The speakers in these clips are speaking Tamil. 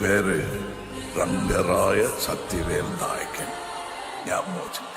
பேரு ரங்கராய சக்திவேல் நாயக்கன். ஞாபகம் வச்சுக்க.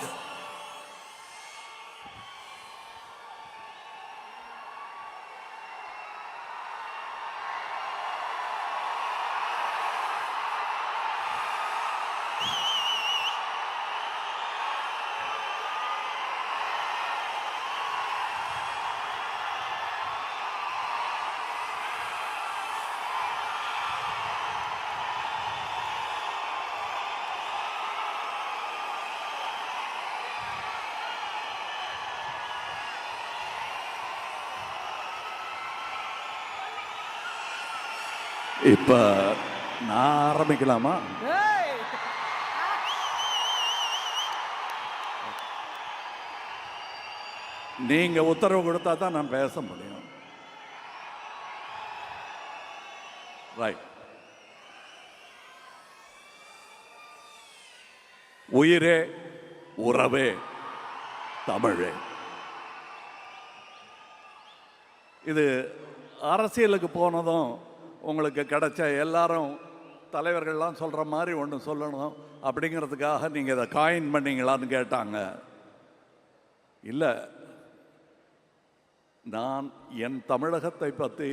இப்ப நான் ஆரம்பிக்கலாமா? நீங்க உத்தரவு கொடுத்தா தான் நான் பேச முடியும். ரைட். உயிரே உறவே தமிழே. இது அரசியலுக்கு போனதும் உங்களுக்கு கிடைச்ச எல்லாரும் தலைவர்கள்லாம் சொல்கிற மாதிரி ஒன்று சொல்லணும் அப்படிங்கிறதுக்காக நீங்கள் இதை காயின் பண்ணீங்களான்னு கேட்டாங்க. இல்லை, நான் என் தமிழகத்தை பற்றி,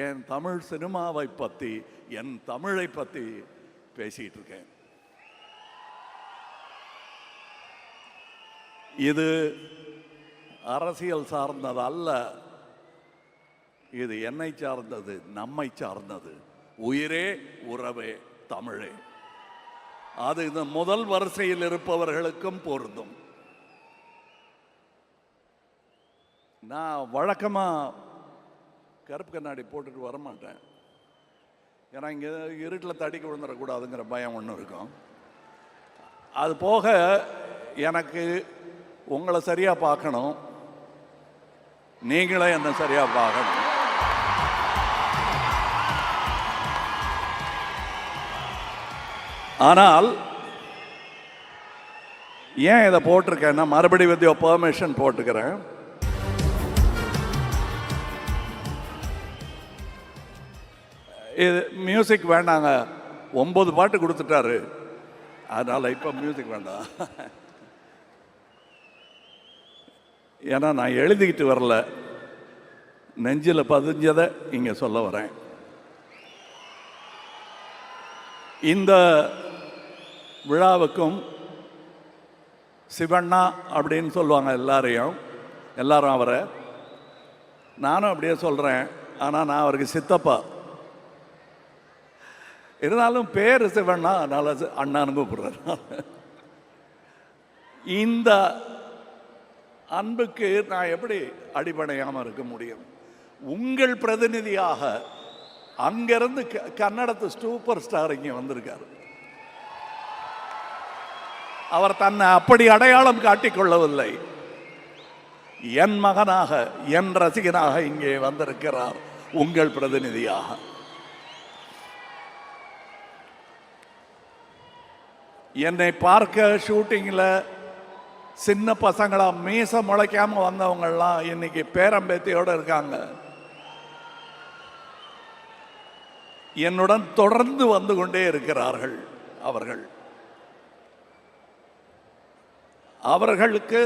என் தமிழ் சினிமாவை பற்றி, என் தமிழை பற்றி பேசிகிட்டு இருக்கேன். இது அரசியல் சார்ந்தது அல்ல, இது என்னை சார்ந்தது, நம்மை சார்ந்தது. உயிரே உறவே தமிழே. அது இந்த முதல் வரிசையில் இருப்பவர்களுக்கும் பொருந்தும். நான் வழக்கமாக கருப்பு கண்ணாடி போட்டுட்டு வரமாட்டேன். ஏன்னா இங்கே இருட்டில் தடிக்க விழுந்துடக்கூடாதுங்கிற பயம் ஒன்று இருக்கும். அது போக எனக்கு உங்களை சரியாக பார்க்கணும், நீங்களே என்ன சரியாக பார்க்கணும். ஆனால் ஏன் இதை போட்டிருக்கேன்னா, மறுபடியும் வித் யுவர் பெர்மிஷன் போட்டுக்கிறேன். இது மியூசிக் வேண்டாங்க, 9 பாட்டு கொடுத்துட்டாரு, அதனால் இப்போ மியூசிக் வேண்டாம். ஏன்னா நான் எழுதிக்கிட்டு வரல, நெஞ்சில் பதிஞ்சதை இங்கே சொல்ல வரேன். இந்த விழாவுக்கும் சிவண்ணா அப்படின்னு சொல்லுவாங்க எல்லாரும் அவரை. நானும் அப்படியே சொல்கிறேன், ஆனால் நான் அவருக்கு சித்தப்பா. இருந்தாலும் பேர் சிவண்ணா, அதனால் அண்ணான்னு கூப்பிடுறேன். இந்த அன்புக்கு நான் எப்படி அடிபடையாமல் இருக்க முடியும்? உங்கள் பிரதிநிதியாக அங்கிருந்து கன்னடத்து சூப்பர் ஸ்டார் இங்கே வந்திருக்காரு. அவர் தன்னை அப்படி அடையாளம் காட்டிக்கொள்ளவில்லை. என் மகனாக, என் ரசிகனாக இங்கே வந்திருக்கிறார், உங்கள் பிரதிநிதியாக. என்னை பார்க்க ஷூட்டிங்கில் சின்ன பசங்களா மீச முளைக்காம வந்தவங்கள்லாம் இன்னைக்கு பேரம்பேத்தியோடு இருக்காங்க. என்னுடன் தொடர்ந்து வந்து கொண்டே இருக்கிறார்கள். அவர்களுக்கு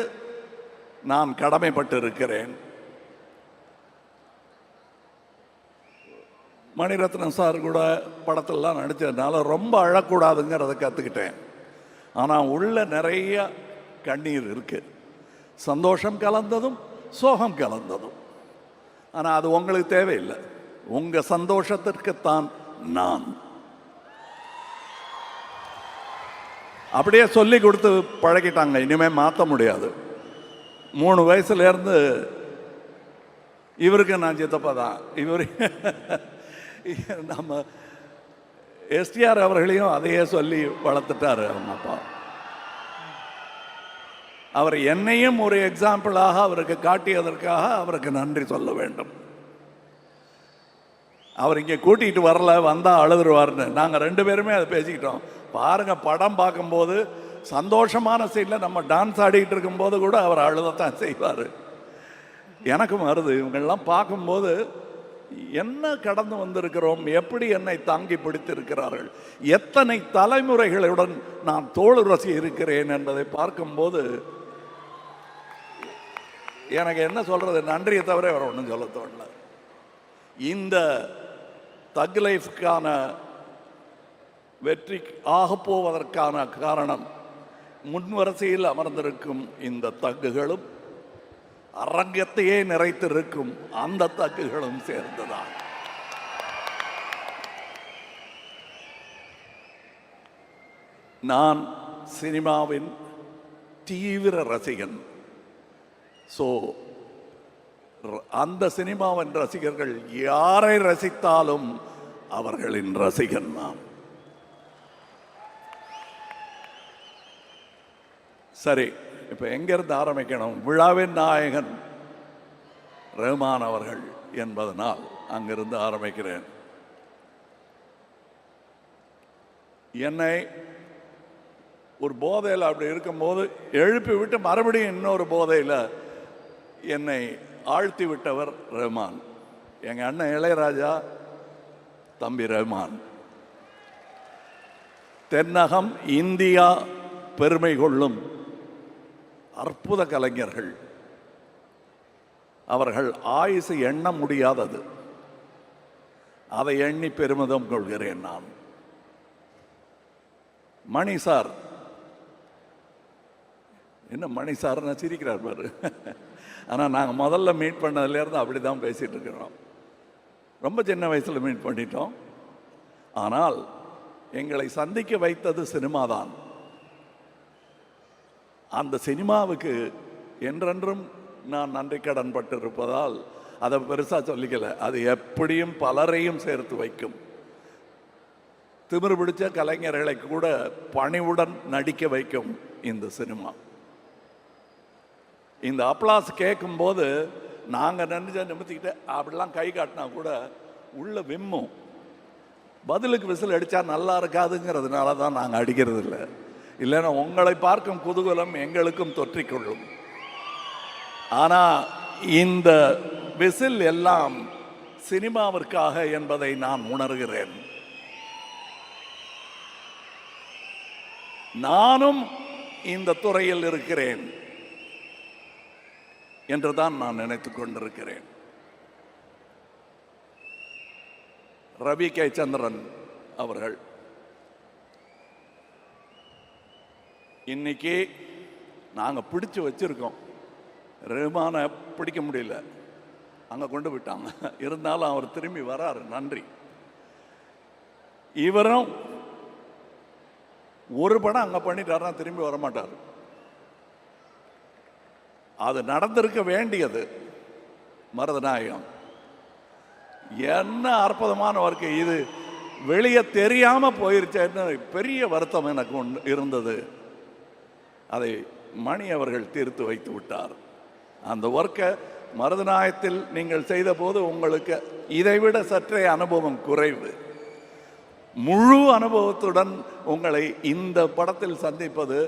நான் கடமைப்பட்டு இருக்கிறேன். மணிரத்னம் சார் கூட படத்திலலாம் நடித்ததுனால ரொம்ப அழக்கூடாதுங்கிறத கற்றுக்கிட்டேன். ஆனால் உள்ள நிறைய கண்ணீர் இருக்கு, சந்தோஷம் கலந்ததும் சோகம் கலந்ததும். ஆனால் அது உங்களுக்கு தேவையில்லை, உங்கள் சந்தோஷத்திற்குத்தான் நான். அப்படியே சொல்லி கொடுத்து பழகிட்டாங்க, இனிமேல் மாற்ற முடியாது. 3 வயசுலேருந்து இவருக்கு நான் சித்தப்பா தான். இவர் நம்ம எஸ்டிஆர் அவர்களையும் அதையே சொல்லி வளர்த்துட்டாரு அவங்க அப்பா. அவர் என்னையும் ஒரு எக்ஸாம்பிளாக அவருக்கு காட்டியதற்காக அவருக்கு நன்றி சொல்ல வேண்டும். அவர் இங்கே கூட்டிகிட்டு வரல, வந்தால் அழுதுருவார்னு நாங்கள் 2 பேருமே அதை பேசிக்கிட்டோம். பாருங்கள், படம் பார்க்கும்போது சந்தோஷமான சீனில் நம்ம டான்ஸ் ஆடிக்கிட்டு இருக்கும்போது கூட அவர் அழுதத்தான் செய்வார். எனக்கும் வருது, இவங்கெல்லாம் பார்க்கும்போது என்ன கடந்து வந்திருக்கிறோம், எப்படி என்னை தாங்கி பிடித்திருக்கிறார்கள், எத்தனை தலைமுறைகளுடன் நான் தோளுரசி இருக்கிறேன் என்பதை பார்க்கும்போது எனக்கு என்ன சொல்றது, நன்றியை தவிர வேற ஒன்றும் சொல்ல தோணல. இந்த தக் லைஃப்கான வெற்றி ஆகப்போவதற்கான காரணம் முன்வரிசையில் அமர்ந்திருக்கும் இந்த தக்குகளும் அரங்கத்தையே நிறைத்திருக்கும் அந்த தக்குகளும் சேர்ந்துதான். நான் சினிமாவின் தீவிர ரசிகன். ஸோ அந்த சினிமாவின் ரசிகர்கள் யாரை ரசித்தாலும் அவர்களின் ரசிகன் நான். சரி, இப்போ எங்கிருந்து ஆரம்பிக்கணும்? விழாவின் நாயகன் ரஹ்மான் அவர்கள் என்பதனால் அங்கிருந்து ஆரம்பிக்கிறேன். என்னை ஒரு போதையில் அப்படி இருக்கும்போது எழுப்பி விட்டு மறுபடியும் இன்னொரு போதையில் என்னை ஆழ்த்தி விட்டவர் ரஹ்மான். எங்கள் அண்ணன் இளையராஜா, தம்பி ரஹ்மான். தென்னகம் இந்தியா பெருமை கொள்ளும் அற்புத கலைஞர்கள். அவர்கள் ஆயுசு எண்ண முடியாதது. அதை எண்ணி பெருமிதம் கொள்கிறேன் நான். மணி சார், என்ன மணி சார்னு சிரிக்கிறார் பாரு. ஆனால் நாங்கள் முதல்ல மீட் பண்ணதுலேருந்து அப்படி தான் பேசிகிட்டு இருக்கிறோம். ரொம்ப சின்ன வயசில் மீட் பண்ணிட்டோம். ஆனால் எங்களை சந்திக்க வைத்தது சினிமா தான். அந்த சினிமாவுக்கு என்றென்றும் நான் நன்றி கடன் பட்டிருப்பதால் அதை பெருசாக சொல்லிக்கல. அது எப்படியும் பலரையும் சேர்த்து வைக்கும். திமிரு பிடிச்ச கலைஞர்களை கூட பணிவுடன் நடிக்க வைக்கும் இந்த சினிமா. இந்த அப்ளாஸ் கேட்கும்போது நாங்கள் நிமித்திக்கிட்டு அப்படிலாம் கை காட்டினா கூட உள்ள விம்மும். பதிலுக்கு விசில் அடித்தா நல்லா இருக்காதுங்கிறதுனால தான் நாங்கள் அடிக்கிறது இல்லை. இல்லைன்னா உங்களை பார்க்கும் குதூகலம் எங்களுக்கும் தொற்றிக்கொள்ளும். ஆனால் இந்த விசில் எல்லாம் சினிமாவிற்காக என்பதை நான் உணர்கிறேன். நானும் இந்த துறையில் இருக்கிறேன் என்றுதான் நான் நினைத்துக் கொண்டிருக்கிறேன். ரவி கே சந்திரன் அவர்கள் இன்னைக்கு நாங்கள் பிடிச்சு வச்சிருக்கோம். ரஹ்மானை பிடிக்க முடியல, அங்கே கொண்டு விட்டாங்க. இருந்தாலும் அவர் திரும்பி வராரு, நன்றி. இவரும் ஒரு படம் அங்கே பண்ணிட்டாருன்னா திரும்பி வரமாட்டார். அது நடந்திருக்க வேண்டியது. மருதநாயகம் என்ன அற்புதமான வாழ்க்கை இது. வெளியே தெரியாம போயிருச்சேன்னு பெரிய வருத்தம் எனக்கு இருந்தது. அதை மணி அவர்கள் தீர்த்து வைத்து விட்டார். அந்த ஒர்க்கை மருதநாயகத்தில் நீங்கள் செய்த போது உங்களுக்கு இதைவிட சற்றே அனுபவம் குறைவு. முழு அனுபவத்துடன் உங்களை இந்த படத்தில் சந்திப்பது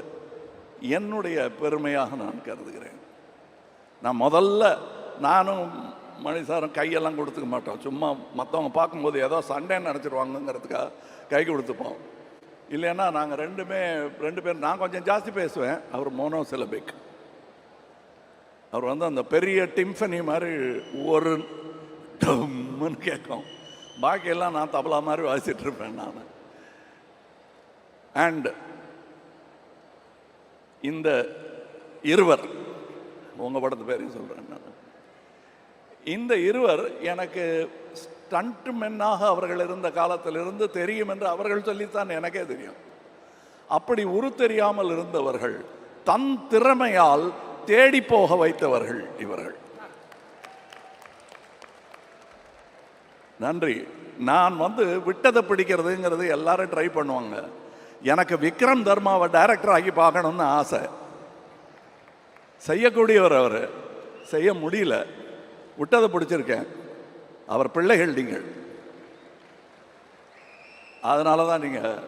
என்னுடைய பெருமையாக நான் கருதுகிறேன். நான் முதல்ல நானும் மணிசாரும் கையெல்லாம் கொடுத்துக்க மாட்டோம். சும்மா மற்றவங்க பார்க்கும்போது ஏதோ சண்டைன்னு நினச்சிருவாங்கங்கிறதுக்காக கை கொடுத்துப்போம். இல்லைன்னா நாங்கள் ரெண்டு பேர், நான் கொஞ்சம் ஜாஸ்தி பேசுவேன், அவர் மோனோசிலபிக். அவர் அந்த பெரிய டிம்ஃபனி மாதிரி ஒரு டம்முன்னு கேட்கும். பாக்கியெல்லாம் நான் தபலா மாதிரி வாசிட்டு இருப்பேன் நான். அண்ட் இந்த இருவர், உங்கள் படத்து பேரையும் சொல்கிறேன் நான். இந்த இருவர் எனக்கு ஸ்டண்ட் மென்னாக அவர்கள் இருந்த காலத்திலிருந்து தெரியும் என்று அவர்கள் சொல்லித்தான் எனக்கே தெரியும். அப்படி உரு தெரியாமல் இருந்தவர்கள் தன் திறமையால் தேடி போக வைத்தவர்கள் இவர்கள். நன்றி. நான் விட்டதை பிடிக்கிறதுங்கிறது எல்லாரும் ட்ரை பண்ணுவாங்க. எனக்கு விக்ரம் தர்மாவை டைரக்டர் ஆகி பார்க்கணும்னு ஆசை. செய்யக்கூடியவர் அவர், செய்ய முடியல. விட்டதை பிடிச்சிருக்கேன். அவர் பிள்ளைகள் நீங்கள். அதனால தான் நீங்கள்,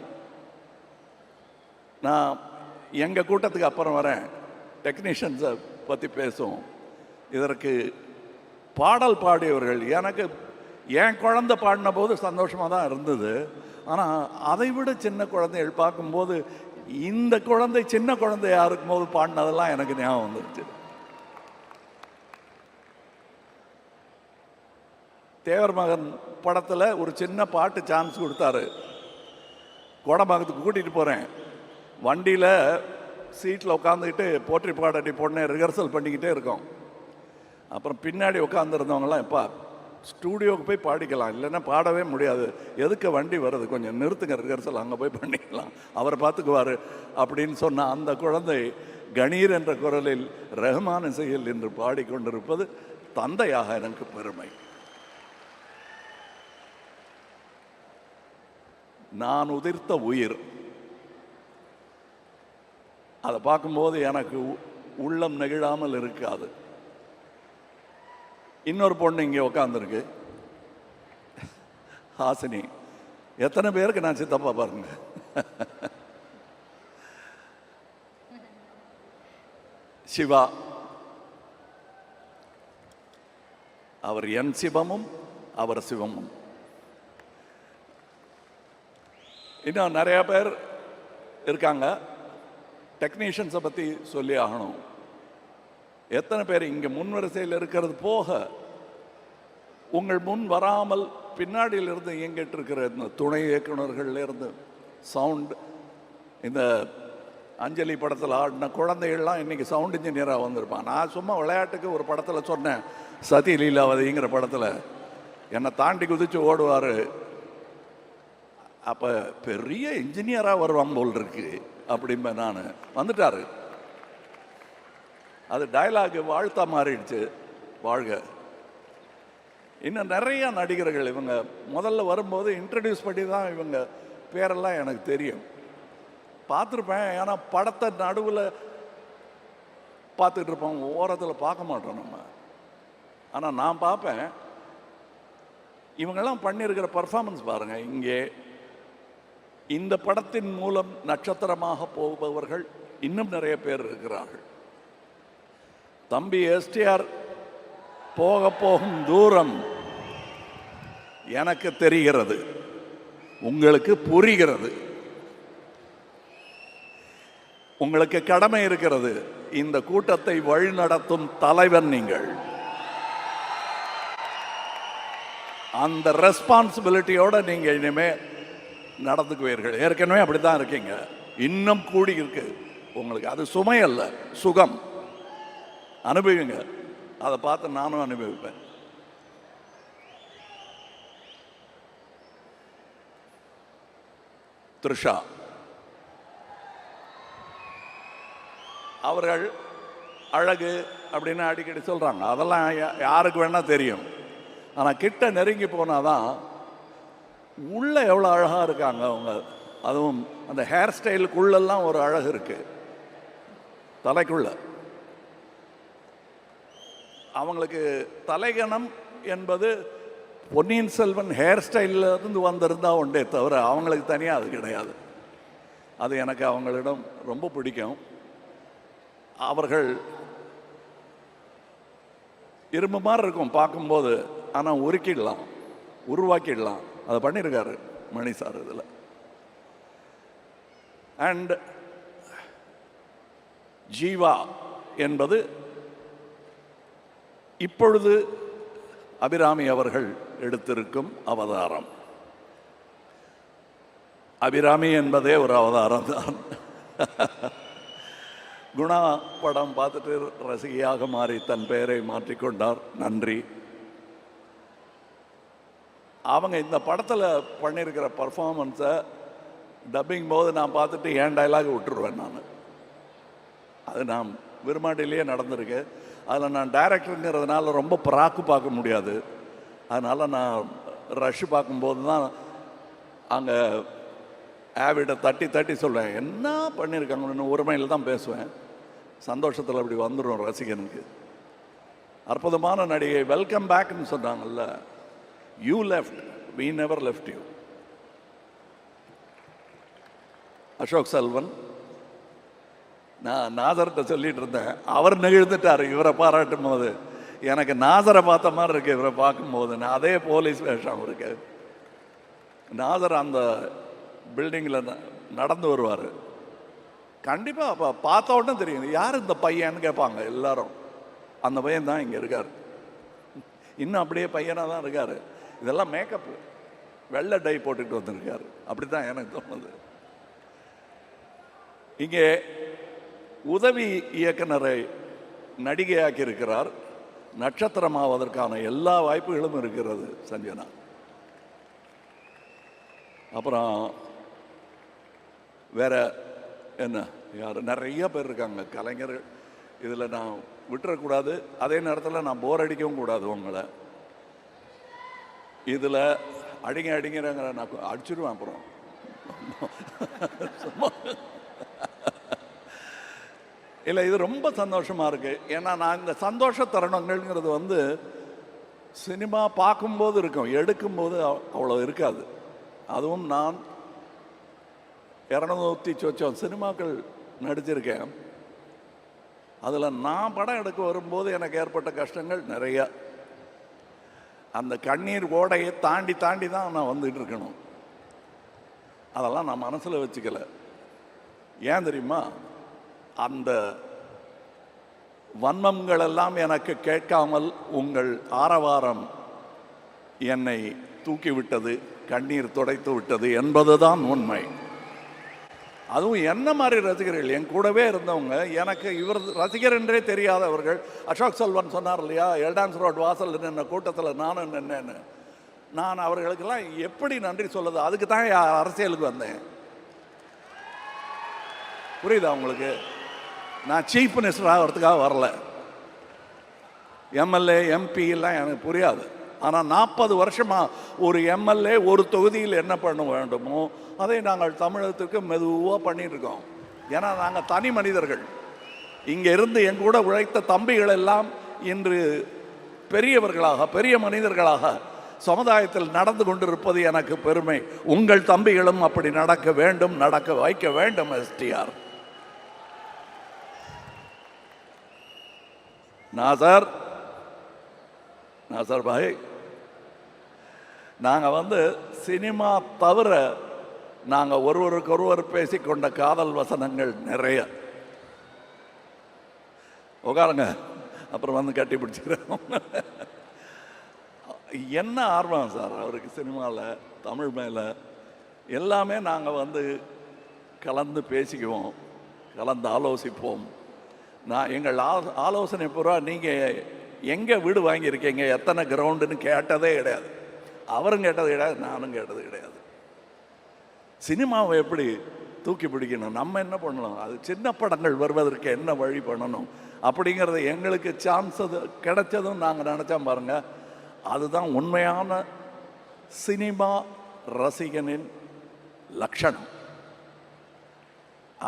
நான் எங்கள் கூட்டத்துக்கு அப்புறம் வரேன், டெக்னீஷியன்ஸை பற்றி பேசுவோம். இதற்கு பாடல் பாடியவர்கள் எனக்கு என் குழந்தை பாடின போது சந்தோஷமாக தான் இருந்தது. ஆனால் அதை விட சின்ன குழந்தைகள் பார்க்கும்போது இந்த குழந்தை சின்ன குழந்தையா இருக்கும்போது பாடினதெல்லாம் எனக்கு ஞாபகம் வந்துருச்சு. தேவர் மகன் படத்தில் ஒரு சின்ன பாட்டு சான்ஸ் கொடுத்தாரு. கோடம்பாக்கத்துக்கு கூட்டிகிட்டு போகிறேன். வண்டியில் சீட்டில் உட்காந்துக்கிட்டு போற்றி பாடட்டி பொண்ணை ரிஹர்சல் பண்ணிக்கிட்டே இருக்கோம். அப்புறம் பின்னாடி உட்காந்துருந்தவங்களாம் எப்பா ஸ்டூடியோவுக்கு போய் பாடிக்கலாம், இல்லைன்னா பாடவே முடியாது, எதுக்கு வண்டி வருது, கொஞ்சம் நிறுத்துங்க, ரிஹர்சல் அங்கே போய் பண்ணிக்கலாம், அவரை பார்த்துக்குவார் அப்படின்னு சொன்ன அந்த குழந்தை கணீர் என்ற குரலில் ரஹ்மான் இசையில் என்று பாடிக்கொண்டிருப்பது தந்தையாக எனக்கு பெருமை. நான் உதிர்த்த உயிர், அதை பார்க்கும்போது எனக்கு உள்ளம் நெகிழாமல் இருக்காது. இன்னொரு பொண்ணு இங்கே உட்காந்துருக்கு, ஹாசினி. எத்தனை பேருக்கு நான் சித்தப்பா பாருங்க. சிவா, அவர் என் சிவமும் அவர் சிவமும். இன்னும் நிறைய பேர் இருக்காங்க. டெக்னீஷியன்ஸை பற்றி சொல்லி ஆகணும். எத்தனை பேர் இங்கே முன்வரிசையில் இருக்கிறது போக உங்கள் முன் வராமல் பின்னாடியிலிருந்து இயங்கிட்டு இருக்கிற இந்த துணை இயக்குநர்கள்லேருந்து சவுண்ட், இந்த அஞ்சலி படத்தில் ஆடின குழந்தைகள்லாம் இன்றைக்கி சவுண்ட் இன்ஜினியராக வந்திருப்பான். நான் சும்மா விளையாட்டுக்கு ஒரு படத்தில் சொன்னேன், சதி லீலாவதிங்கிற படத்தில் என்னை தாண்டி குதித்து ஓடுவார். அப்போ பெரிய இன்ஜினியராக வருவாங்க போல் இருக்கு அப்படின்பேன் நான். வந்துட்டார். அது டயலாக் வாழ்த்தா மாறிடுச்சு. வாழ்க. இன்னும் நிறைய நடிகர்கள் இவங்க முதல்ல வரும்போது இன்ட்ரடியூஸ் பண்ணி தான் இவங்க பேரெல்லாம் எனக்கு தெரியும், பார்த்துருப்பேன். ஏன்னா படத்தை நடுவில் பார்த்துட்டு இருப்போம், ஓரத்தில் பார்க்க மாட்டோம் நம்ம. ஆனால் நான் பார்ப்பேன். இவங்கெல்லாம் பண்ணியிருக்கிற பர்ஃபார்மன்ஸ் பாருங்கள். இங்கே இந்த படத்தின் மூலம் நட்சத்திரமாக போபவர்கள் இன்னும் நிறைய பேர் இருக்கிறார்கள். தம்பி எஸ்டிஆர் போக போகும் தூரம் எனக்கு தெரிகிறது, உங்களுக்கு புரிகிறது. உங்களுக்கு கடமை இருக்கிறது. இந்த கூட்டத்தை வழிநடத்தும் தலைவன் நீங்கள். அந்த ரெஸ்பான்சிபிலிட்டியோட நீங்க இனிமே நடந்துக்குவீர்கள். ஏற்கனவே அப்படித்தான் இருக்கீங்க, இன்னும் கூடி இருக்கு உங்களுக்கு. அது சுமை அல்ல, சுகம். அனுபவிங்க. அதை பார்த்து நானும் அனுபவிப்பேன். த்ரிஷா அவர்கள் அழகு அப்படின்னு அடிக்கடி சொல்றாங்க. அதெல்லாம் யாருக்கு வேணா தெரியும். ஆனால் கிட்ட நெருங்கி போனாதான் உள்ள எவ்வளோ அழகா இருக்காங்க அவங்க. அதுவும் அந்த ஹேர் ஸ்டைலுக்குள்ளெல்லாம் ஒரு அழகு இருக்கு, தலைக்குள்ள. அவங்களுக்கு தலைகணம் என்பது பொன்னியின் செல்வன் ஹேர் ஸ்டைலில் இருந்து வந்திருந்தா உண்டே தவிர அவங்களுக்கு தனியாக அது கிடையாது. அது எனக்கு அவங்களிடம் ரொம்ப பிடிக்கும். அவர்கள் இரும்பு மாதிரி இருக்கும் பார்க்கும்போது, ஆனால் உருக்கிடலாம், உருவாக்கிடலாம். அதை பண்ணியிருக்காரு மணி சார் இதில். அண்ட் ஜீவா என்பது இப்பொழுது அபிராமி அவர்கள் எடுத்திருக்கும் அவதாரம். அபிராமி என்பதே ஒரு அவதாரம் தான். குணா படம் பார்த்துட்டு ரசிகையாக மாறி தன் பெயரை மாற்றிக்கொண்டார். நன்றி. அவங்க இந்த படத்தில் பண்ணியிருக்கிற பர்ஃபார்மன்ஸை டப்பிங் போது நான் பார்த்துட்டு ஏன் டைலாக் விட்டுருவேன் நான். அது நான் விரும்மாண்டிலேயே நடந்திருக்கு. அதில் நான் டைரக்டருங்கிறதுனால ரொம்ப பராக்கு பார்க்க முடியாது. அதனால் நான் ரஷ் பார்க்கும்போது தான் அங்கே ஆவிட தட்டி தட்டி சொல்வேன், என்ன பண்ணியிருக்காங்கன்னு உரிமையில் தான் பேசுவேன். சந்தோஷத்தில் அப்படி வந்துடும் ரசிகனுக்கு. அற்புதமான நடிகை. வெல்கம் பேக்னு சொன்னாங்கல்ல, you left, we never left you. Ashok Selvan, நான் நாதர்கிட்ட சொல்லிட்டு இருந்தேன், அவர் நெகிழ்ந்துட்டார் இவரை பாராட்டும் போது. எனக்கு நாசரை பார்த்த மாதிரி இருக்கு இவரை பார்க்கும்போது. அதே போலீஸ் வேஷம் இருக்கு. நாசர் அந்த பில்டிங்கில் நடந்து வருவார். கண்டிப்பாக அப்போ பார்த்த உடனே தெரியும் யார் இந்த பையன்னு கேட்பாங்க எல்லாரும். அந்த பையன் தான் இங்கே இருக்கார். இன்னும் அப்படியே பையனாக தான் இருக்கார். இதெல்லாம் மேக்கப், வெள்ளை டை போட்டுக்கிட்டு வந்திருக்காரு. அப்படி தான் எனக்கு தோணுது. இங்கே உதவி இயக்குனரை நடிகையாக்கி இருக்கிறார். நட்சத்திரமாவதற்கான எல்லா வாய்ப்புகளும் இருக்கிறது சஞ்சனா. அப்புறம் வேற என்ன, யார் நிறைய பேர் இருக்காங்க கலைஞர்கள். இதில் நான் விட்டுறக்கூடாது, அதே நேரத்தில் நான் போர் அடிக்கவும் கூடாது உங்களை. இதில் அடிங்கிறங்கிற நான் அடிச்சிடுவேன் அப்புறம். இல்லை, இது ரொம்ப சந்தோஷமாக இருக்குது. ஏன்னா நான் இந்த சந்தோஷ தருணங்கள்ங்கிறது வந்து சினிமா பார்க்கும்போது இருக்கும், எடுக்கும்போது அவ்வளோ இருக்காது. அதுவும் நான் 200 சொச்சம் சினிமாக்கள் நடிச்சிருக்கேன். அதில் நான் படம் எடுக்க வரும்போது எனக்கு ஏற்பட்ட கஷ்டங்கள் நிறையா. அந்த கண்ணீர் ஓடையை தாண்டி தாண்டி தான் நான் வந்துட்டு இருக்கணும். அதெல்லாம் நான் மனசில் வச்சுக்கல. ஏன் தெரியுமா? அந்த வன்மங்கள் எல்லாம் எனக்கு கேட்காமல் உங்கள் ஆரவாரம் என்னை தூக்கிவிட்டது, கண்ணீர் துடைத்து விட்டது என்பதுதான் உண்மை. அதுவும் என்ன மாதிரி ரசிகர்கள், என் கூடவே இருந்தவங்க, எனக்கு இவர் ரசிகர் என்றே தெரியாதவர்கள். அசோக் செல்வன் சொன்னார் இல்லையா, எல்டான்ஸ் ரோட் வாசல் நின்ன கூட்டத்தில் நானும் நின்னேன்னு. நான் அவர்களுக்கெல்லாம் எப்படி நன்றி சொல்லுது? அதுக்கு தான் அரசியலுக்கு வந்தேன். புரியுதா உங்களுக்கு? நான் சீஃப் மினிஸ்டர் ஆகிறதுக்காக வரல. எம்எல்ஏ எம்பி எல்லாம் எனக்கு புரியாது. ஆனால் 40 வருஷமாக ஒரு எம்எல்ஏ ஒரு தொகுதியில் என்ன பண்ண வேண்டுமோ அதை நாங்கள் தமிழகத்துக்கு மெதுவாக பண்ணிட்டுருக்கோம். ஏன்னா நாங்கள் தனி மனிதர்கள். இங்கே இருந்து என் கூட உழைத்த தம்பிகள் எல்லாம் இன்று பெரியவர்களாக, பெரிய மனிதர்களாக சமுதாயத்தில் நடந்து கொண்டிருப்பது எனக்கு பெருமை. உங்கள் தம்பிகளும் அப்படி நடக்க வேண்டும், நடக்க வைக்க வேண்டும். எஸ்டிஆர் நாசர் பாய், நாங்கள் வந்து சினிமா தவிர நாங்கள் ஒருவருக்கொருவர் பேசிக்கொண்ட காதல் வசனங்கள் நிறைய. உட்காருங்க, அப்புறம் வந்து கட்டி பிடிச்சிக்கிறோம். என்ன ஆர்வம் சார் அவருக்கு சினிமாவில், தமிழ் மேலே எல்லாமே. நாங்கள் வந்து கலந்து பேசிக்குவோம், கலந்து ஆலோசிப்போம். நான் எங்கள் ஆலோசனை பூரா நீங்கள் எங்கே வீடு வாங்கியிருக்கீங்க, எத்தனை கிரவுண்டுன்னு கேட்டதே கிடையாது. அவரும் கேட்டது கிடையாது, நானும் கேட்டது கிடையாது. சினிமாவை எப்படி தூக்கி பிடிக்கணும், நம்ம என்ன பண்ணணும், அது சின்ன படங்கள் வருவதற்கு என்ன வழி பண்ணணும் அப்படிங்கிறத எங்களுக்கு சான்ஸ் கிடைச்சதும் நாங்கள் நினச்சோம் பாருங்க. அதுதான் உண்மையான சினிமா ரசிகனின் லட்சணம்.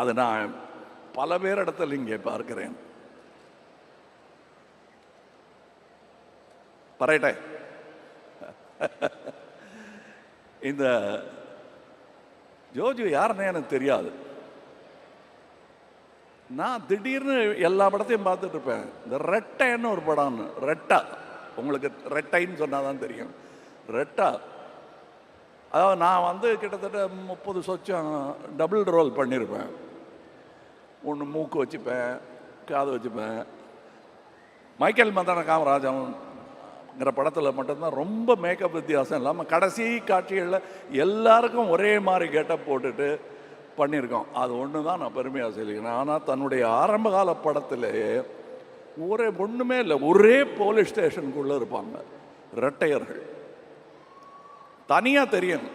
அது நான் பல பேரிடத்தில் இங்கே பார்க்கிறேன். பரைட்டே இந்த ஜோஜு யாருன்னு எனக்கு தெரியாது. நான் திடீர்னு எல்லா படத்தையும் பார்த்துட்டு இருப்பேன். இந்த ரெட்டைன்னு ஒரு படம், ரெட்டா, உங்களுக்கு ரெட்டைன்னு சொன்னாதான் தெரியும். ரெட்டா, அதாவது நான் வந்து கிட்டத்தட்ட 30 சொச்சம் டபுள் ரோல் பண்ணியிருப்பேன். ஒன்று மூக்கு வச்சுப்பேன், காது வச்சுப்பேன். மைக்கேல் மதன காமராஜன்ங்கிற படத்தில் மட்டும்தான் ரொம்ப மேக்கப் வித்தியாசம் இல்லாமல் கடைசி காட்சிகளில் எல்லாருக்கும் ஒரே மாதிரி கெட்டப் போட்டுட்டு பண்ணியிருக்கோம். அது ஒன்று தான் நான் பெருமையாக சொல்லிக்கிறேன். ஆனால் தன்னுடைய ஆரம்பகால படத்திலேயே ஒன்றுமே இல்லை, ஒரே போலீஸ் ஸ்டேஷனுக்குள்ளே இருப்பாங்க ரெட்டையர்கள். தனியாக தெரியும்,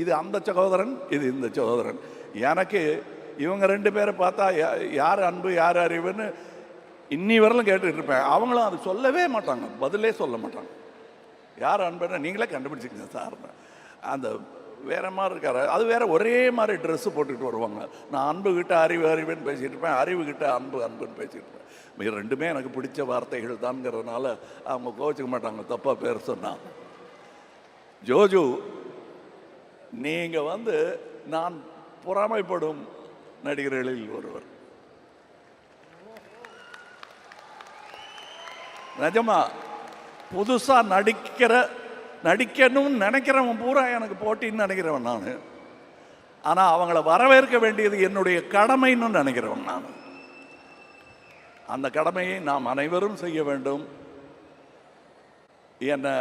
இது அந்த சகோதரன், இது இந்த சகோதரன். எனக்கு இவங்க 2 பேரை பார்த்தா யார் அன்பு யார் அறிவுன்னு இன்னி வரலும் கேட்டுட்டு இருப்பேன். அவங்களும் அது சொல்லவே மாட்டாங்க, பதிலே சொல்ல மாட்டாங்க. யார் அன்புன்னு நீங்களே கண்டுபிடிச்சிக்கங்க சார். அந்த வேற மாதிரி இருக்காரு, அது வேற ஒரே மாதிரி ட்ரெஸ்ஸு போட்டுக்கிட்டு வருவாங்க. நான் அன்புகிட்ட அறிவுன்னு பேசிகிட்டு இருப்பேன், அறிவுகிட்ட அன்புன்னு பேசிகிட்டு இருப்பேன். 2மே எனக்கு பிடிச்ச வார்த்தைகள் தான்ங்கிறதுனால அவங்க கோச்சிக்க மாட்டாங்க தப்பாக பேர் சொன்னான். ஜோஜு, நீங்கள் வந்து நான் பொறாமைப்படும் நடிகர்களில் ஒருவர். நிஜமா புதுசாக நடிக்கணும்னு நினைக்கிறவன் பூரா எனக்கு போட்டின்னு நினைக்கிறவன் நான். ஆனால் அவங்கள வரவேற்க வேண்டியது என்னுடைய கடமைன்னு நினைக்கிறவன் நான். அந்த கடமையை நாம் அனைவரும் செய்ய வேண்டும். என்னை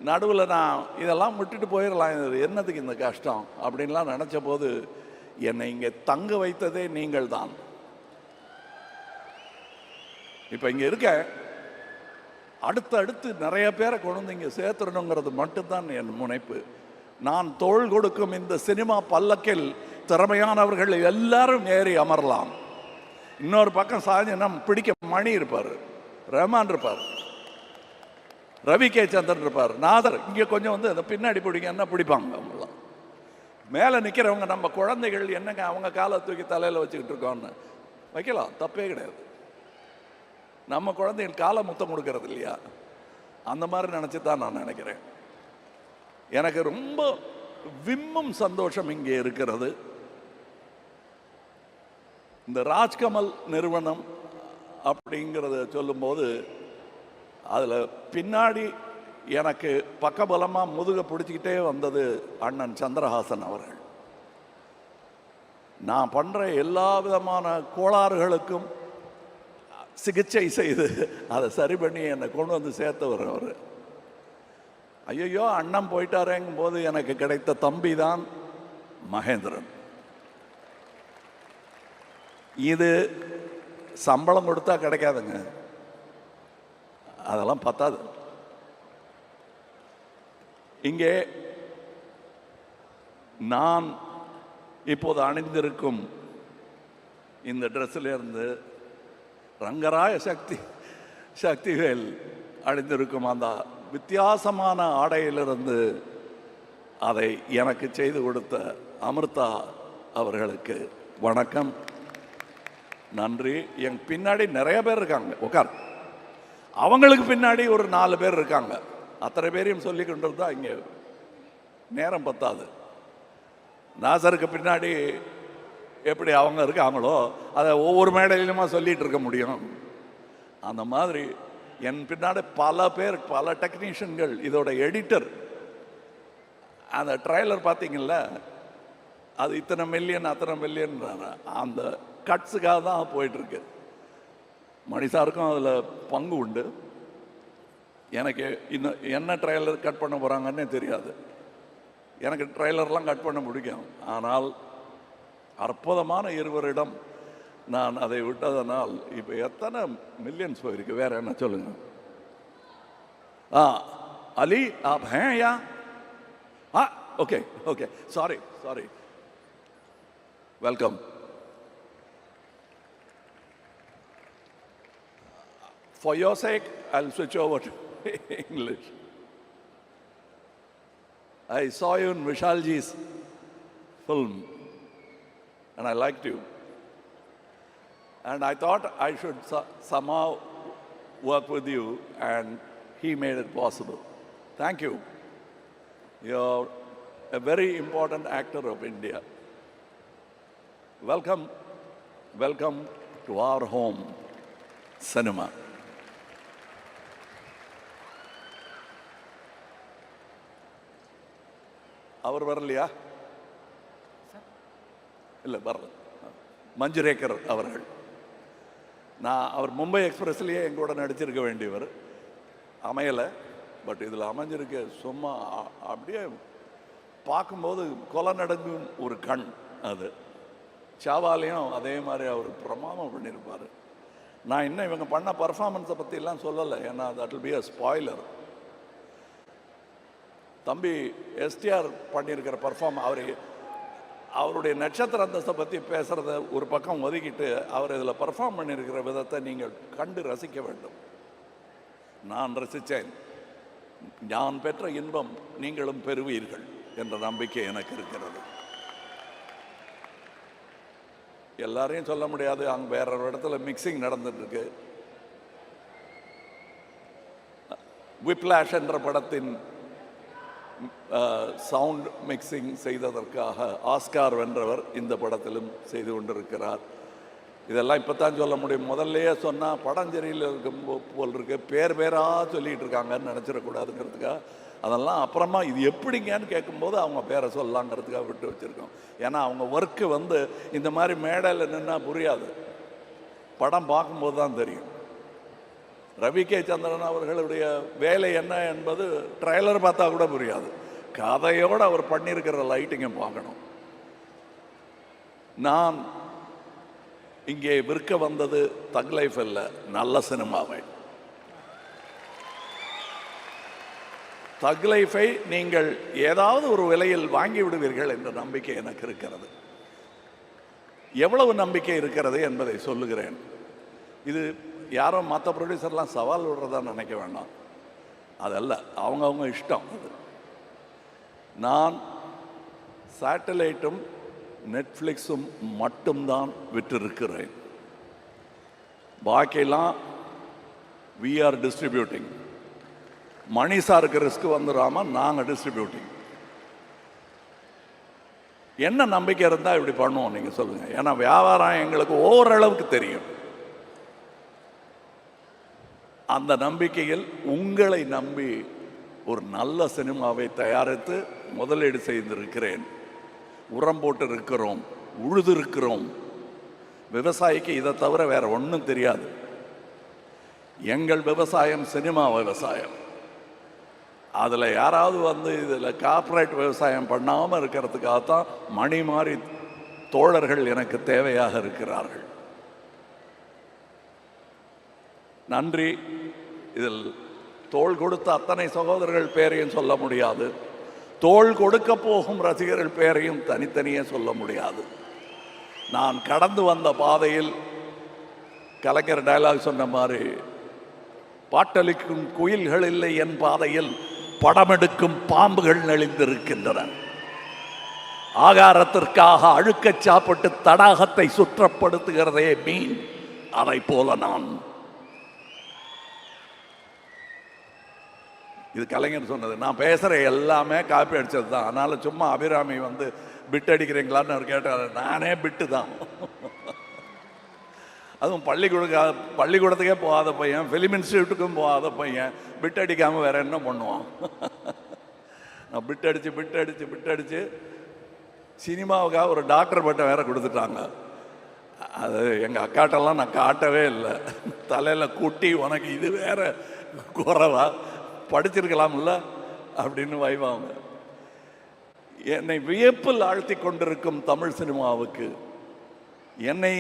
நடுவில் நான் இதெல்லாம் விட்டுட்டு போயிடலாம், இது என்னதுக்கு இந்த கஷ்டம் அப்படின்லாம் நினச்ச போது என்னை இங்கே தங்க வைத்ததே நீங்கள் தான். இப்போ இங்கே இருக்க அடுத்து நிறைய பேரை கொண்டு வந்து இங்கே சேர்த்துடணுங்கிறது மட்டும்தான் என் முனைப்பு. நான் தோள் கொடுக்கும் இந்த சினிமா பல்லக்கில் திறமையானவர்கள் எல்லாரும் ஏறி அமரலாம். இன்னொரு பக்கம் சாஞ்சனா பிடிக்க மணி இருப்பார், ரஹ்மான் இருப்பார், ரவி கே சந்திரன் இருப்பார், நாதர். இங்கே கொஞ்சம் வந்து அந்த பின்னாடி பிடிக்க என்ன பிடிப்பாங்க. அவங்களாம் மேலே நிற்கிறவங்க நம்ம குழந்தைகள், என்னங்க அவங்க காலை தூக்கி தலையில் வச்சுக்கிட்டு இருக்கோன்னு வைக்கலாம், தப்பே கிடையாது. நம்ம குழந்தைகள் காலை முத்தம் கொடுக்கறது இல்லையா, அந்த மாதிரி நினச்சி தான் நான் நினைக்கிறேன். எனக்கு ரொம்ப விம்மும் சந்தோஷம் இங்கே இருக்கிறது. இந்த ராஜ்கமல் நிறுவனம் அப்படிங்கிறத சொல்லும்போது அதில் பின்னாடி எனக்கு பக்கபலமாக முதுக பிடிச்சிக்கிட்டே வந்தது அண்ணன் சந்திரஹாசன் அவர்கள். நான் பண்ணுற எல்லா விதமான கோளாறுகளுக்கும் சிகிச்சை செய்து அதை சரி பண்ணி என்னை கொண்டு வந்து சேர்த்தவர் அவர். ஐயோ அண்ணன் போயிட்டாரேங்கும் போது எனக்கு கிடைத்த தம்பி தான் மகேந்திரன். இது சம்பளம் கொடுத்தா கிடைக்காதுங்க, அதெல்லாம் பத்தாது. இங்கே நான் இப்போது அணிந்திருக்கும் இந்த ட்ரெஸ்ஸிலிருந்து ரங்கராய சக்திவேல் அணிந்திருக்கும் அந்த வித்தியாசமான ஆடையிலிருந்து அதை எனக்கு செய்து கொடுத்த அமிர்தா அவர்களுக்கு வணக்கம், நன்றி. என் பின்னாடி நிறைய பேர் இருக்காங்க, உட்கார். அவங்களுக்கு பின்னாடி ஒரு 4 பேர் இருக்காங்க. அத்தனை பேரையும் சொல்லி கொண்டு தான் இங்கே நேரம் பத்தாது. நாசருக்கு பின்னாடி எப்படி அவங்க இருக்காங்களோ அதை ஒவ்வொரு மேடையிலுமா சொல்லிகிட்டு இருக்க முடியும். அந்த மாதிரி என் பின்னாடி பல பேர், பல டெக்னீஷியன்கள். இதோட எடிட்டர், அந்த ட்ரைலர் பார்த்தீங்கல்ல, அது இத்தனை மில்லியன் அத்தனை மில்லியன் அந்த கட்ஸுக்காக தான் போயிட்டுருக்கு. மணிசாருக்கும் அதில் பங்கு உண்டு. எனக்கு இன்னும் என்ன ட்ரைலர் கட் பண்ண போகிறாங்கன்னே தெரியாது. எனக்கு ட்ரைலர்லாம் கட் பண்ண பிடிக்கும். ஆனால் அற்புதமான இருவரிடம் நான் அதை விட்டதனால் இப்போ எத்தனை மில்லியன்ஸ் போயிருக்கு. வேற என்ன சொல்லுங்க. அலி ஆப் ஹே யா? Okay okay, sorry welcome. For your sake, I'll switch over to English. I saw you in Vishalji's film and I liked you. And I thought I should somehow work with you, and he made it possible. Thank you. You're a very important actor of India. Welcome to our home, cinema. அவர் வரலையா? இல்லை வரல. மஞ்சுரேக்கர் அவர்கள். அவர் மும்பை எக்ஸ்பிரஸ்லேயே எங்கூட நடிச்சிருக்க வேண்டியவர், அமையலை. பட் இதில் அமைஞ்சிருக்க சும்மா அப்படியே பார்க்கும்போது கொலை நடுங்கும் ஒரு கண். அது சாவாலையும் அதே மாதிரி அவர் பிரமாதம் பண்ணியிருப்பார். நான் இன்னும் இவங்க பண்ண பர்ஃபார்மன்ஸை பற்றிலாம் சொல்லலை, ஏன்னா that will be a spoiler. தம்பி எஸ்டிஆர் பண்ணியிருக்கிற அவருடைய நட்சத்திர அந்தஸ்தை பற்றி பேசுகிறத ஒரு பக்கம் ஒதுக்கிட்டு அவர் இதில் பர்ஃபார்ம் பண்ணியிருக்கிற விதத்தை நீங்கள் கண்டு ரசிக்க வேண்டும். நான் ரசித்தேன். நான் பெற்ற இன்பம் நீங்களும் பெறுவீர்கள் என்ற நம்பிக்கை எனக்கு இருக்கிறது. எல்லாரையும் சொல்ல முடியாது, அங்கே வேற ஒரு இடத்துல மிக்சிங் நடந்துட்டு இருக்கு. விப்ளாஷ் என்ற படத்தின் சவுண்ட் மிக்சிங் செய்ததற்காக ஆஸ்கார் வென்றவர் இந்த படத்திலும் செய்து கொண்டிருக்கிறார். இதெல்லாம் இப்போ தான் சொல்ல முடியும். முதல்லையே சொன்னால் படம் சரியில் இருக்கும் போல் இருக்கு, பேராக சொல்லிகிட்டு இருக்காங்கன்னு நினச்சிடக்கூடாதுங்கிறதுக்காக அதெல்லாம் அப்புறமா இது எப்படிங்கன்னு கேட்கும்போது அவங்க பேரை சொல்லலாங்கிறதுக்காக விட்டு வச்சுருக்கோம். ஏன்னா அவங்க ஒர்க்கு வந்து இந்த மாதிரி மேடையில் நின்னா புரியாது, படம் பார்க்கும்போது தான் தெரியும். ரவி கே சந்திரன் அவர்களுடைய வேலை என்ன என்பது ட்ரெய்லர் பார்த்தா கூட புரியாது, கதையோடு அவர் பண்ணியிருக்கிற லைட்டிங்கை பார்க்கணும். நான் இங்கே விற்க வந்தது தக் லைஃப் அல்ல, நல்ல சினிமாவை. தக் லைஃபை நீங்கள் ஏதாவது ஒரு விலையில் வாங்கி விடுவீர்கள் என்ற நம்பிக்கை எனக்கு இருக்கிறது. எவ்வளவு நம்பிக்கை இருக்கிறது என்பதை சொல்லுகிறேன். இது யாரோ மற்ற ப்ரொடியூசர்லாம் சவால் விடுறதா நினைக்க வேண்டாம், அதல்ல, அவங்கவுங்க இஷ்டம் அது. நான் சேட்டலைட்டும் நெட்ஃப்ளிக்ஸும் மட்டும்தான் விற்றிருக்கிறேன். பாக்கியெல்லாம் வி ஆர் டிஸ்ட்ரிபியூட்டிங். மணி சாருக்கு ரிஸ்க் வந்துடாம நாங்கள் டிஸ்ட்ரிபியூட்டிங். என்ன நம்பிக்கை இருந்தால் இப்படி பண்ணுவோம் நீங்கள் சொல்லுங்கள். ஏன்னா வியாபாரம் எங்களுக்கு ஓரளவுக்கு தெரியும். அந்த நம்பிக்கையில் உங்களை நம்பி ஒரு நல்ல சினிமாவை தயாரித்து முதலீடு செய்திருக்கிறேன். உரம் போட்டு இருக்கிறோம், உழுது இருக்கிறோம். விவசாயிக்கு இதை தவிர வேற ஒன்றும் தெரியாது. எங்கள் விவசாயம் சினிமா விவசாயம். அதில் யாராவது வந்து இதில் கார்ப்பரேட் விவசாயம் பண்ணாமல் இருக்கிறதுக்காகத்தான் மணி மாறி தோழர்கள் எனக்கு தேவையாக இருக்கிறார்கள். நன்றி. இதில் தோள் கொடுத்த அத்தனை சகோதரர்கள் பேரையும் சொல்ல முடியாது, தோள் கொடுக்க போகும் ரசிகர்கள் பேரையும் தனித்தனியே சொல்ல முடியாது. நான் கடந்து வந்த பாதையில் கலைஞர் டயலாக் சொன்ன மாதிரி, பாட்டளிக்கும் குயில்கள் இல்லை என் பாதையில், படமெடுக்கும் பாம்புகள் நெளிந்திருக்கின்றன. ஆகாரத்திற்காக அழுக்கச் சாப்பிட்டு தடாகத்தை சுற்றப்படுத்துகிறதே மீன், அதை போல நான். இது கலைஞர் சொன்னது. நான் பேசுகிற எல்லாமே காப்பி அடித்தது தான். அதனால் சும்மா அபிராமி வந்து பிட் அடிக்கிறீங்களான்னு அவர் கேட்டார். நானே பிட்டு தான். அதுவும் பள்ளிக்கூடத்துக்கே போகாத பையன், ஃபிலிம் இன்ஸ்டியூட்டுக்கும் போகாத பையன் பிட் அடிக்காமல் வேற என்ன பண்ணுவான்? நான் பிட் அடித்து சினிமாவுக்காக ஒரு டாக்டர் பட்டம் வேற கொடுத்துட்டாங்க. அது எங்கள் அக்காட்டெல்லாம் நான் காட்டவே இல்லை. தலையில் கூட்டி உனக்கு இது வேற குறைவா, படிச்சிருக்கலாம்ல அப்படின்னு வைவாங்க. என்னை வியப்பில் ஆழ்த்தி கொண்டிருக்கும் தமிழ் சினிமாவுக்கு, என்னை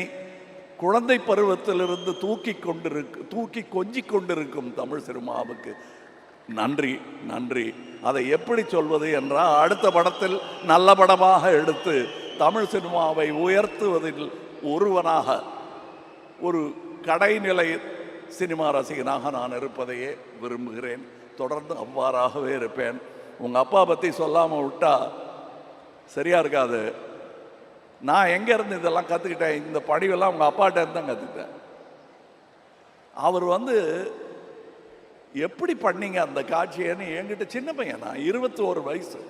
குழந்தை பருவத்திலிருந்து தூக்கி கொஞ்சி கொண்டிருக்கும் தமிழ் சினிமாவுக்கு நன்றி, நன்றி. அதை எப்படி சொல்வது என்றால், அடுத்த படத்தில் நல்ல படமாக எடுத்து தமிழ் சினிமாவை உயர்த்துவதில் ஒருவனாக, ஒரு கடைநிலை சினிமா ரசிகனாக நான் இருப்பதையே விரும்புகிறேன். தொடர்ந்து அவ்வாறாகவே இருப்பேன். உங்கள் அப்பா பற்றி சொல்லாமல் விட்டா சரியா இருக்காது. நான் எங்கேருந்து இதெல்லாம் கற்றுக்கிட்டேன்? இந்த படிவெல்லாம் உங்கள் அப்பாட்ட இருந்து தான் கற்றுக்கிட்டேன். அவர் வந்து எப்படி பண்ணீங்க அந்த காட்சியன்னு என்கிட்ட, சின்ன பையன் நான், 21 வயசு,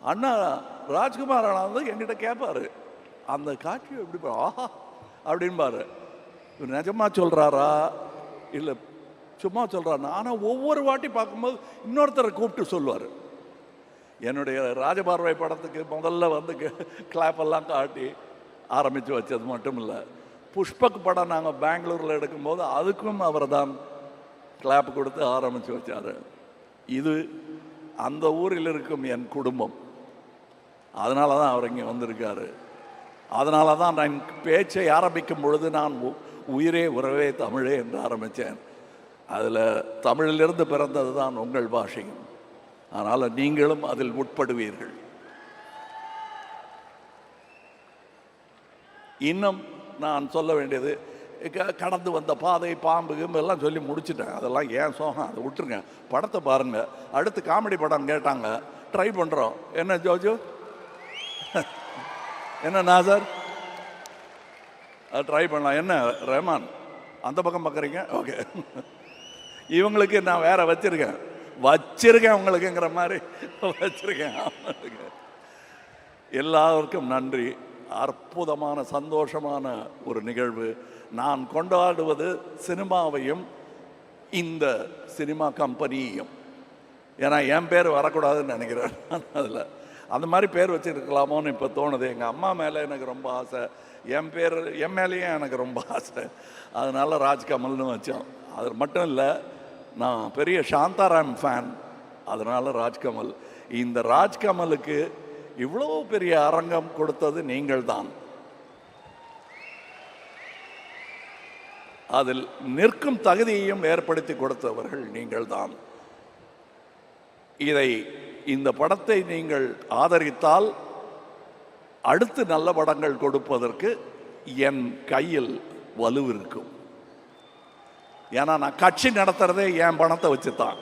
அண்ணா ராஜ்குமார் அண்ணா வந்து என்கிட்ட கேட்பாரு, அந்த காட்சியை எப்படி ஆஹா அப்படின்பாரு. நிஜமா சொல்கிறாரா இல்லை சும்மா சொல்கிறாரு? ஆனால் ஒவ்வொரு வாட்டி பார்க்கும்போது இன்னொருத்தரை கூப்பிட்டு சொல்லுவார். என்னுடைய ராஜபார்வை படத்துக்கு முதல்ல வந்து கிளாப்பெல்லாம் காட்டி ஆரம்பித்து வச்சது மட்டும் இல்லை, புஷ்பக் படம் நாங்கள் பெங்களூரில் எடுக்கும்போது அதுக்கும் அவர் தான் கிளாப் கொடுத்து ஆரம்பித்து வச்சார். இது அந்த ஊரில் இருக்கும் என் குடும்பம். அதனால தான் அவர் இங்கே வந்திருக்காரு. அதனால தான் நான் பேச்சை ஆரம்பிக்கும் பொழுது நான் உயிரே உறவே தமிழே என்று ஆரம்பித்தேன். அதில் தமிழிலிருந்து பிறந்தது தான் உங்கள் பாஷையும். அதனால் நீங்களும் அதில் உட்படுவீர்கள். இன்னும் நான் சொல்ல வேண்டியது, கடந்து வந்த பாதை, பாம்பு எல்லாம் சொல்லி முடிச்சுட்டேன். அதெல்லாம் ஏன் சோகம், அதை விட்டுருங்க. படத்தை பாருங்கள். அடுத்து காமெடி படம் கேட்டாங்க, ட்ரை பண்ணுறோம். என்ன ஜோஜோ, என்ன நாசர், ட்ரை பண்ணலாம். என்ன ரஹ்மான், அந்த பக்கம் பார்க்குறீங்க? ஓகே. இவங்களுக்கு நான் வேற வச்சிருக்கேன் உங்களுக்குங்கிற மாதிரி வச்சிருக்கேன். எல்லாருக்கும் நன்றி. அற்புதமான சந்தோஷமான ஒரு நிகழ்வு. நான் கொண்டாடுவது சினிமாவையும் இந்த சினிமா கம்பெனியையும். ஏன்னா என் பேர் வரக்கூடாதுன்னு நினைக்கிறேன். அதில் அந்த மாதிரி பேர் வச்சுருக்கலாமோன்னு இப்போ தோணுது. எங்கள் அம்மா மேலே எனக்கு ரொம்ப ஆசை, என் மேலேயும் எனக்கு ரொம்ப ஆசை. அதனால் ராஜ்கமல்னு வச்சோம். அது மட்டும் இல்லை, நான் பெரிய சாந்தாராம் ஃபேன், அதனால் ராஜ்கமல். இந்த ராஜ்கமலுக்கு இவ்வளோ பெரிய அரங்கம் கொடுத்தது நீங்கள் தான். அதில் நிற்கும் தகுதியையும் ஏற்படுத்தி கொடுத்தவர்கள் நீங்கள் தான். இந்த படத்தை நீங்கள் ஆதரித்தால் அடுத்து நல்ல படங்கள் கொடுப்பதற்கு என் கையில் வலு இருக்கும். ஏன்னா நான் கட்சி நடத்துறதே என் பணத்தை வச்சு தான்.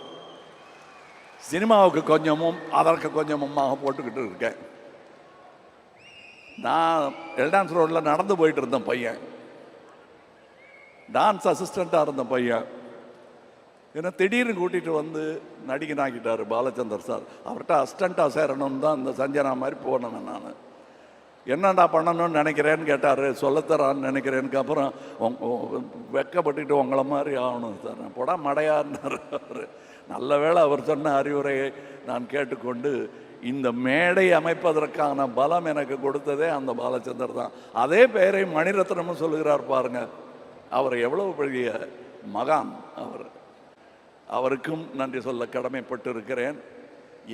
சினிமாவுக்கு கொஞ்சமும் அதற்கு கொஞ்சமுமாக போட்டுக்கிட்டு இருக்கேன். நான் எல்டான்ஸ் ரோடில் நடந்து போயிட்டு இருந்தேன் பையன், டான்ஸ் அசிஸ்டண்ட்டாக இருந்த பையன். ஏன்னா திடீர்னு கூட்டிகிட்டு வந்து நடிகனாக்கிட்டார் பாலச்சந்தர் சார். அவர்கிட்ட அசிஸ்டண்ட்டாக சேரணும்னு தான் இந்த சஞ்சனா மாதிரி போனேன். நான் என்னடா பண்ணணும்னு நினைக்கிறேன்னு கேட்டார். சொல்லத்தரான்னு நினைக்கிறேனுக்கு அப்புறம் வெக்கப்பட்டுட்டு உங்களை மாதிரி ஆகணும் சார். போடா மடையாருன்னார் அவர். நல்ல வேளை அவர் சொன்ன அறிவுரையை நான் கேட்டுக்கொண்டு இந்த மேடை அமைப்பதற்கான பலம் எனக்கு கொடுத்ததே அந்த பாலச்சந்தர் தான். அதே பெயரை மணிரத்னமும் சொல்லுகிறார் பாருங்க. அவர் எவ்வளவு பெரிய மகான் அவர். அவருக்கும் நன்றி சொல்ல கடமைப்பட்டு இருக்கிறேன்.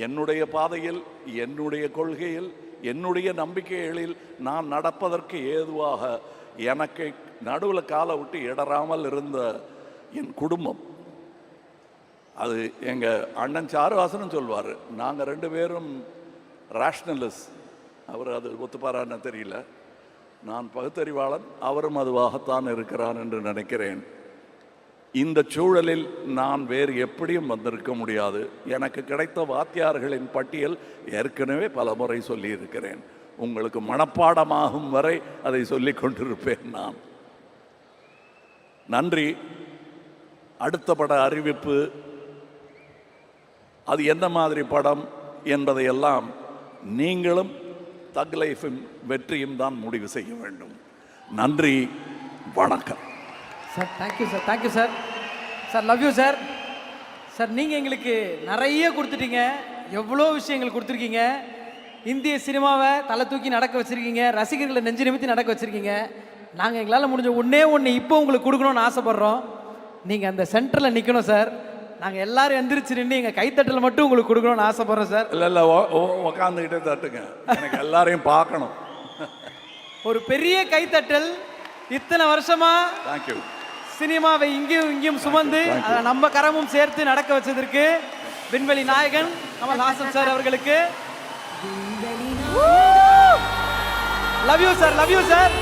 என்னுடைய பாதையில், என்னுடைய கொள்கையில், என்னுடைய நம்பிக்கைகளில் நான் நடப்பதற்கு ஏதுவாக எனக்கு நடுவில் காலை விட்டு இடராமல் இருந்த என் குடும்பம். அது எங்கள் அண்ணன் சாருவாசனும் சொல்வார், நாங்கள் 2 பேரும் ரேஷ்னலிஸ்ட். அவர் அது ஒத்துப்பாரான்னு தெரியல. நான் பகுத்தறிவாளன், அவரும் அதுவாகத்தான் இருக்கிறான் என்று நினைக்கிறேன். இந்த சூழலில் நான் வேறு எப்படியும் வந்திருக்க முடியாது. எனக்கு கிடைத்த வாத்தியார்களின் பட்டியல் ஏற்கனவே பல முறை சொல்லியிருக்கிறேன். உங்களுக்கு மனப்பாடமாகும் வரை அதை சொல்லிக் கொண்டிருப்பேன் நான். நன்றி. அடுத்த பட அறிவிப்பு, அது என்ன மாதிரி படம் என்பதையெல்லாம் நீங்களும் தக் லைஃபின் வெற்றியும் தான் முடிவு செய்ய வேண்டும். நன்றி, வணக்கம் sir. Thank you sir, thank you sir. Sir love you sir. Sir நீங்கள் எங்களுக்கு நிறைய கொடுத்துட்டீங்க, எவ்வளோ விஷயங்கள் கொடுத்துருக்கீங்க. இந்திய சினிமாவை தலை தூக்கி நடக்க வச்சுருக்கீங்க, ரசிகர்களை நெஞ்சு நிமித்தி நடக்க வச்சுருக்கீங்க. நாங்கள் எங்களால் முடிஞ்ச ஒன்று இப்போ உங்களுக்கு கொடுக்கணும்னு ஆசைப்பட்றோம். நீங்கள் அந்த சென்டரில் நிற்கணும் சார். நாங்கள் எல்லாரும் எந்திரிச்சு நின்று எங்கள் கைத்தட்டல் மட்டும் உங்களுக்கு கொடுக்கணும்னு ஆசைப்பட்றோம் சார். இல்லை உக்காந்துக்கிட்டே தட்டுங்க, எனக்கு எல்லாரையும் பார்க்கணும். ஒரு பெரிய கைத்தட்டல். இத்தனை வருஷமா தேங்க்யூ சினிமாவை இங்கேயும் சுமந்து அதை நம்ம கரமும் சேர்த்து நடக்க வச்சதற்கு விண்வெளி நாயகன் கமல்ஹாசன் சார் அவர்களுக்கு love you sir, love you sir.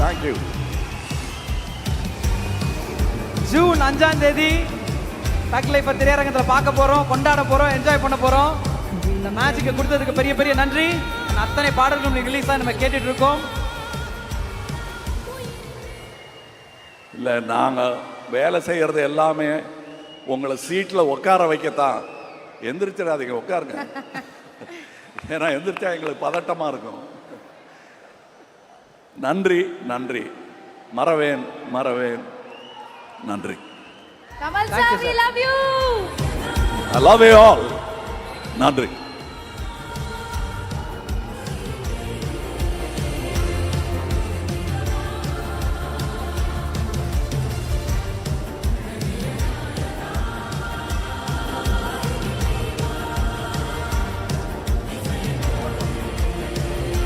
Thank you. June 5ஆம் தேதி தக் லைஃப் திரையரங்கத்தில் பார்க்க போகிறோம், கொண்டாட போகிறோம், என்ஜாய் பண்ண போகிறோம். இந்த மேட்சுக்கு கொடுத்ததுக்கு பெரிய பெரிய நன்றி. அத்தனை பாடல்களும் ரிலீஸாக நம்ம கேட்டுட்டு இருக்கோம். இல்லை, நாங்கள் வேலை செய்கிறது எல்லாமே உங்களை சீட்டில் உட்கார வைக்கத்தான். எந்திரிச்சிடாதீங்க, உட்காருங்க. ஏன்னா எந்திரிச்சா எங்களுக்கு பதட்டமாக இருக்கும். நன்றி, நன்றி. மறவேன், நன்றி. Kamal sir, we love you. I love you all. நன்றி.